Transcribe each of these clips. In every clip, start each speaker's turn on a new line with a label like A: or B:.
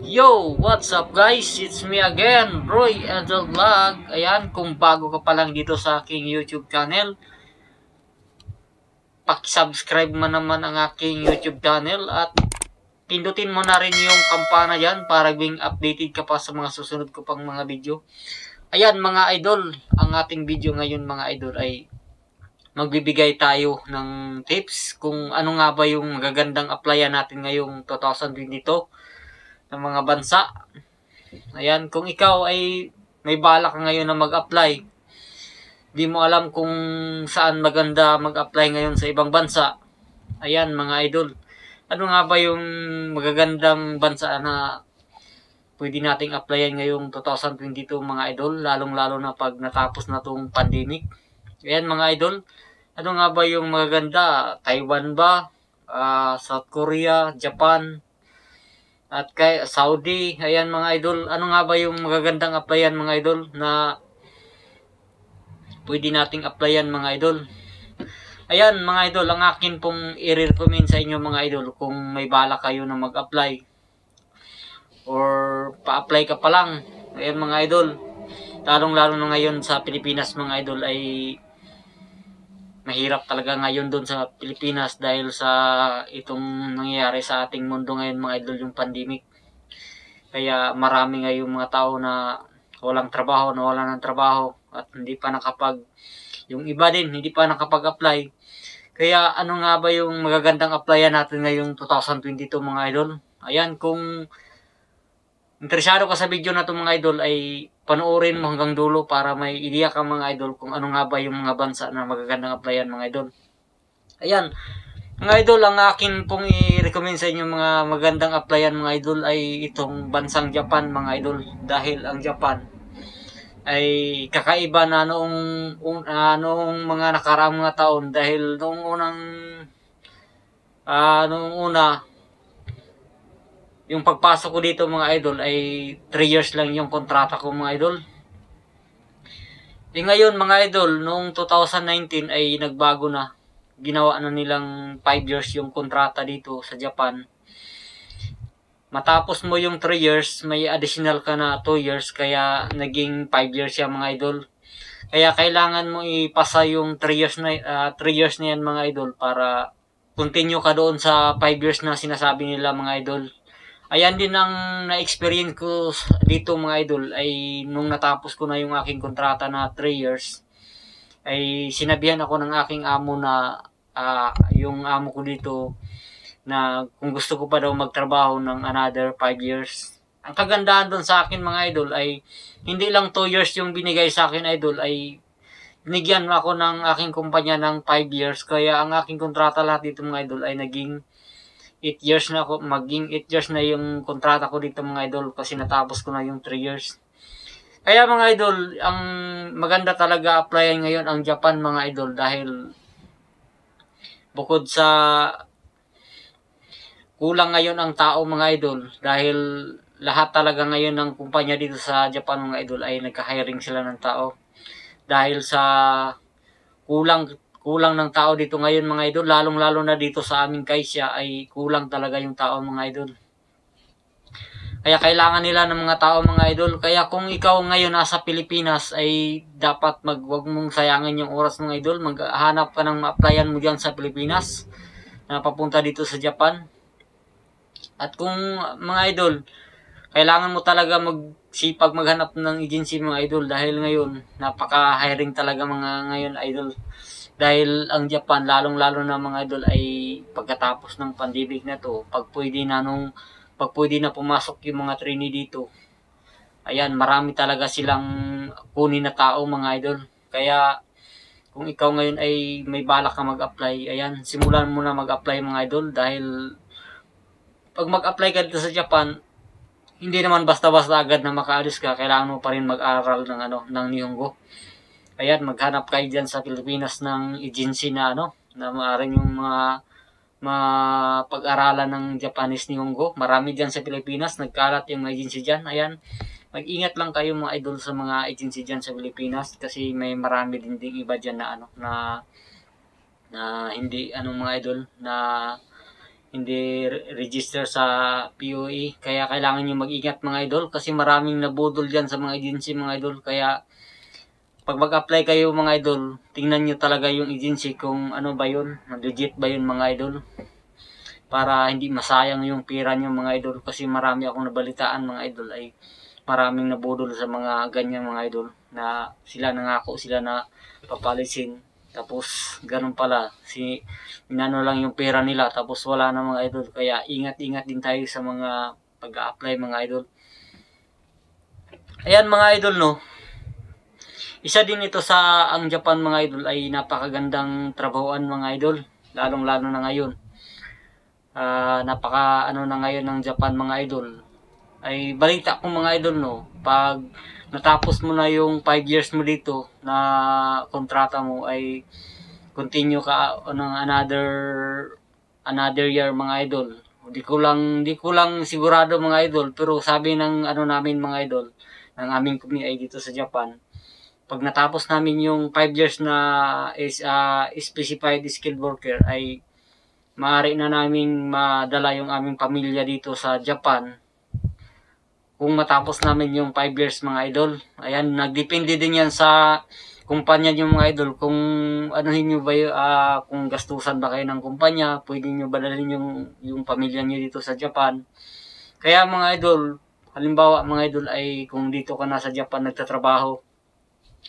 A: Yo, what's up guys? It's me again, Roy Angel Vlog. Ayan, kung bago ka pa lang dito sa aking YouTube channel, paki-subscribe mo naman ang aking YouTube channel at pindutin mo na rin yung kampana dyan para being updated ka pa sa mga susunod ko pang mga video. Ayan mga idol, ang ating video ngayon mga idol ay magbibigay tayo ng tips kung ano nga ba yung magagandang applyan natin ngayong 2022 ng mga bansa. Ayan, kung ikaw ay may balak ka ngayon na mag-apply, di mo alam kung saan maganda mag-apply ngayon sa ibang bansa. Ayan mga idol, ano nga ba yung magagandang bansa na pwede nating applyan ngayong 2022 mga idol, lalong-lalo na pag natapos na tong pandemic. Ayan mga idol, ano nga ba yung magaganda? Taiwan ba? South Korea, Japan, at kay Saudi. Ayan mga idol, ano nga ba yung magagandang applyan mga idol na pwede nating applyan mga idol? Ayan mga idol, ang akin pong i-recommend sa inyo mga idol kung may bala kayo na mag-apply or pa-apply ka pa lang. Ayan mga idol, lalong-lalo na ngayon sa Pilipinas mga idol ay mahirap talaga ngayon doon sa Pilipinas dahil sa itong nangyayari sa ating mundo ngayon mga idol, yung pandemic. Kaya marami ngayong mga tao na walang trabaho, nawalan ng trabaho at hindi pa yung iba din hindi pa nakapag-apply. Kaya ano nga ba yung magagandang applyan natin ngayong 2022 mga idol? Ayan, kung interesado ka sa video na to mga idol ay panoorin mo hanggang dulo para may ideya ka mga idol kung ano nga ba yung mga bansa na magagandang applyan mga idol. Ayan, mga idol, ang akin pong i-recommend sa inyo mga magandang applyan mga idol ay itong bansang Japan mga idol. Dahil ang Japan ay kakaiba na noong mga nakaraang mga taon. Dahil noong una, yung pagpasok ko dito mga idol ay 3 years lang yung kontrata ko mga idol. Ngayon mga idol, noong 2019 ay nagbago na. Ginawa na nilang 5 years yung kontrata dito sa Japan. Matapos mo yung 3 years, may additional ka na 2 years, kaya naging 5 years yan mga idol. Kaya kailangan mo ipasa yung 3 years na yan mga idol para continue ka doon sa 5 years na sinasabi nila mga idol. Ayan din ang na-experience ko dito mga idol ay nung natapos ko na yung aking kontrata na 3 years ay sinabihan ako ng aking amo na yung amo ko dito na kung gusto ko pa daw magtrabaho ng another 5 years. Ang kagandahan doon sa akin mga idol ay hindi lang 2 years yung binigay sa akin idol, ay binigyan ako ng aking kumpanya ng 5 years. Kaya ang aking kontrata lahat dito mga idol ay naging 8 years na ako, maging 8 years na yung kontrata ko dito mga idol kasi natapos ko na yung 3 years. Kaya mga idol, ang maganda talaga applyan ngayon ang Japan mga idol dahil bukod sa kulang ngayon ang tao mga idol dahil lahat talaga ngayon ng kumpanya dito sa Japan mga idol ay nagka-hiring sila ng tao. Dahil sa kulang ng tao dito ngayon mga idol, lalong-lalo na dito sa aming kaisya ay kulang talaga yung tao mga idol. Kaya kailangan nila ng mga tao mga idol. Kaya kung ikaw ngayon nasa Pilipinas ay dapat wag mong sayangin yung oras mga idol. Maghanap ka ng ma-applyan mo dyan sa Pilipinas na papunta dito sa Japan. At kung mga idol, kailangan mo talaga magsipag maghanap ng agency mga idol dahil ngayon napaka-hiring talaga mga ngayon idol. Dahil ang Japan, lalong-lalo na mga idol ay pagkatapos ng pandemic na to, pag pwede na pumasok yung mga trainee dito, ayan, marami talaga silang kunin na tao mga idol. Kaya kung ikaw ngayon ay may balak ka mag-apply, ayan, simulan mo na mag-apply mga idol dahil pag mag-apply ka dito sa Japan, hindi naman basta-basta agad na makaalis ka, kailangan mo pa rin mag-aral ng Nihongo. Ayan, maghanap kayo dyan sa Pilipinas ng agency na na maaaring yung mga pag-aralan ng Japanese Nihongo. Marami dyan sa Pilipinas, nagkalat yung agency dyan. Ayan, mag-ingat lang kayo mga idol sa mga agency dyan sa Pilipinas kasi may marami din iba dyan na na hindi mga idol na register sa POE. Kaya kailangan nyo mag-ingat mga idol kasi maraming nabudol dyan sa mga agency mga idol. Kaya pag mag-apply kayo mga idol, tingnan nyo talaga yung agency kung ano ba yun, legit ba yun mga idol. Para hindi masayang yung pera nyo mga idol kasi marami akong nabalitaan mga idol ay maraming nabudol sa mga ganyan mga idol na sila nangako sila na papalisin. Tapos, ganun pala. Inano lang yung pera nila. Tapos, wala na mga idol. Kaya, ingat-ingat din tayo sa mga pag-a-apply mga idol. Ayan mga idol, no. Isa din ito sa ang Japan mga idol ay napakagandang trabahoan mga idol. Lalong-lalo na ngayon. Napaka ano na ngayon ng Japan mga idol. Ay balita ko mga idol, no. Pag natapos mo na yung 5 years mo dito na kontrata mo ay continue ka ng another year mga idol. Di ko lang sigurado mga idol, pero sabi ng ano namin mga idol ng aming company ay dito sa Japan, pag natapos namin yung 5 years na is specified skilled worker ay maaari na naming madala yung aming pamilya dito sa Japan kung matapos namin yung 5 years mga idol. Ayan, nagdepende din yan sa kumpanya nyo mga idol. Kung anuhin nyo ba kung gastusan ba kayo ng kumpanya, pwede nyo ba dalhin yung pamilya nyo dito sa Japan. Kaya mga idol, halimbawa mga idol ay kung dito ka na sa Japan nagtatrabaho,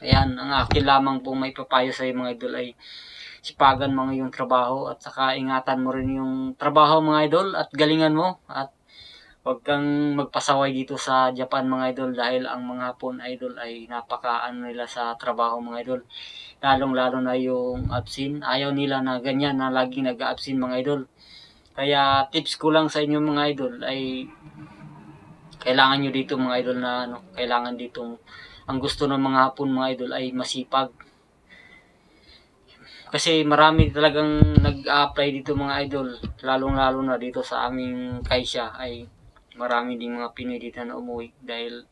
A: ayan, ang akin lamang pong may papayo sa mga idol ay sipagan mo yung trabaho at saka ingatan mo rin yung trabaho mga idol at galingan mo at huwag kang magpasaway dito sa Japan mga idol dahil ang mga Hapon idol ay napaka-ano nila sa trabaho mga idol. Lalong-lalo na yung absin. Ayaw nila na ganyan na laging nag-absin mga idol. Kaya tips ko lang sa inyo mga idol ay kailangan nyo dito mga idol na kailangan dito ang gusto ng mga Hapon mga idol ay masipag. Kasi marami talagang nag-apply dito mga idol. Lalong-lalo na dito sa aming Kaisya ay marami ding mga Pinoy dito na umuwi dahil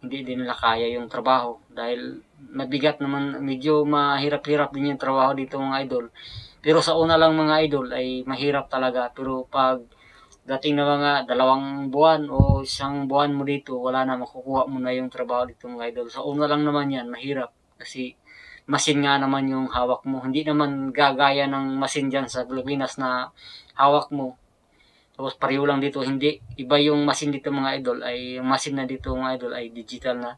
A: hindi din nila kaya yung trabaho dahil mabigat naman, medyo mahirap-hirap din yung trabaho dito mga idol. Pero sa una lang mga idol ay mahirap talaga, pero pag dating na mga 2 buwan o 1 buwan mo dito, wala na, makukuha mo na yung trabaho dito mga idol. Sa una lang naman yan, mahirap kasi machine nga naman yung hawak mo. Hindi naman gagaya ng machine dyan sa Pilipinas na hawak mo. Tapos pareho lang dito, hindi. Iba yung machine dito mga idol, ay yung machine na dito mga idol ay digital na.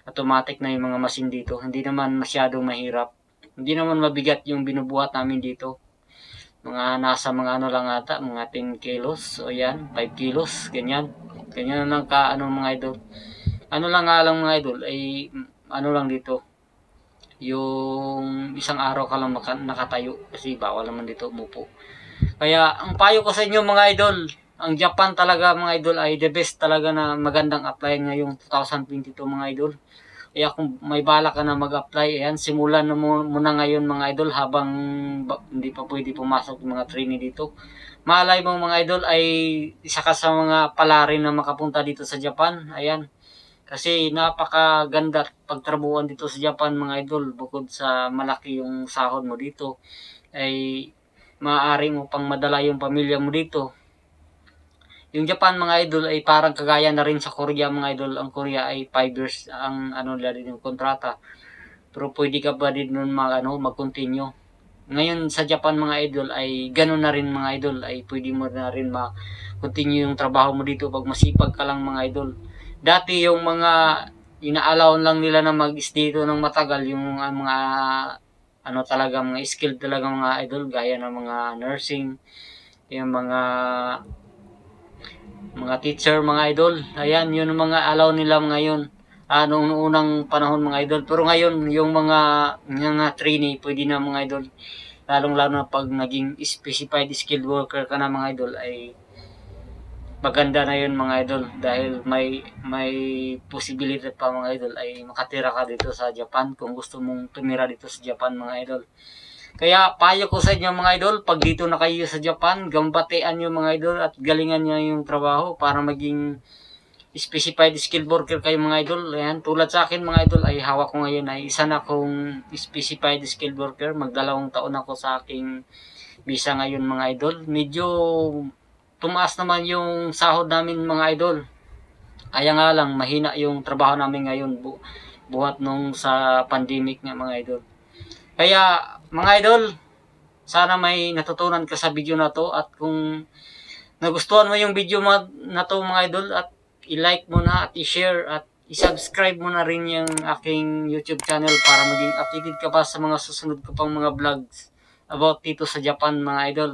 A: Automatic na yung mga machine dito. Hindi naman masyadong mahirap. Hindi naman mabigat yung binubuhat namin dito. Mga nasa mga ano lang ata, mga 10 kilos. O yan, 5 kilos, ganyan. Ganyan lang ka, mga idol. Ano lang nga lang mga idol, ay ano lang dito. Yung isang araw ka lang nakatayo kasi bawal naman dito umupo. Kaya ang payo ko sa inyo mga idol, ang Japan talaga mga idol ay the best talaga na magandang apply ngayong 2022 mga idol. Kaya kung may bala ka na mag-apply, ayan, simulan na muna ngayon mga idol habang hindi pa pwede pumasok yung mga trainee dito. Malay mo mga idol ay isa ka sa mga palarin na makapunta dito sa Japan. Ayan. Kasi napakaganda pagtrabuhan dito sa Japan mga idol. Bukod sa malaki yung sahod mo dito, ay maaari mo pang madala yung pamilya mo dito. Yung Japan mga idol ay parang kagaya na rin sa Korea mga idol. Ang Korea ay 5 years ang nila din yung kontrata. Pero pwede ka ba din nun mag-continue. Ngayon sa Japan mga idol ay gano'n na rin mga idol. Ay pwede mo na rin ma-continue yung trabaho mo dito pag masipag ka lang mga idol. Dati yung mga ina-allow lang nila na mag-stay dito ng matagal yung mga talaga mga skilled talaga mga idol gaya ng mga nursing, yung mga teacher mga idol. Ayan, yun ang mga allow nila ngayon. Noong unang panahon mga idol. Pero ngayon yung mga trainee pwede na mga idol. Lalong-lalo na pag naging specified skilled worker ka na mga idol ay maganda na yun mga idol dahil may posibilidad pa mga idol ay makatira ka dito sa Japan kung gusto mong tumira dito sa Japan mga idol. Kaya payo ko sa inyo mga idol, pag dito na kayo sa Japan, gambatean nyo mga idol at galingan nyo yung trabaho para maging specified skilled worker kayo mga idol. Ayan, tulad sa akin mga idol ay hawak ko ngayon ay isa na akong specified skilled worker. Mag2 taon ako sa aking visa ngayon mga idol. Medyo tumaas naman yung sahod namin mga idol. Kaya nga lang mahina yung trabaho namin ngayon buhat nung sa pandemic nga mga idol. Kaya mga idol, sana may natutunan ka sa video na to, at kung nagustuhan mo yung video na to mga idol, at i-like mo na at i-share at i-subscribe mo na rin yung aking YouTube channel para maging updated ka pa sa mga susunod ko pang mga vlogs about dito sa Japan mga idol.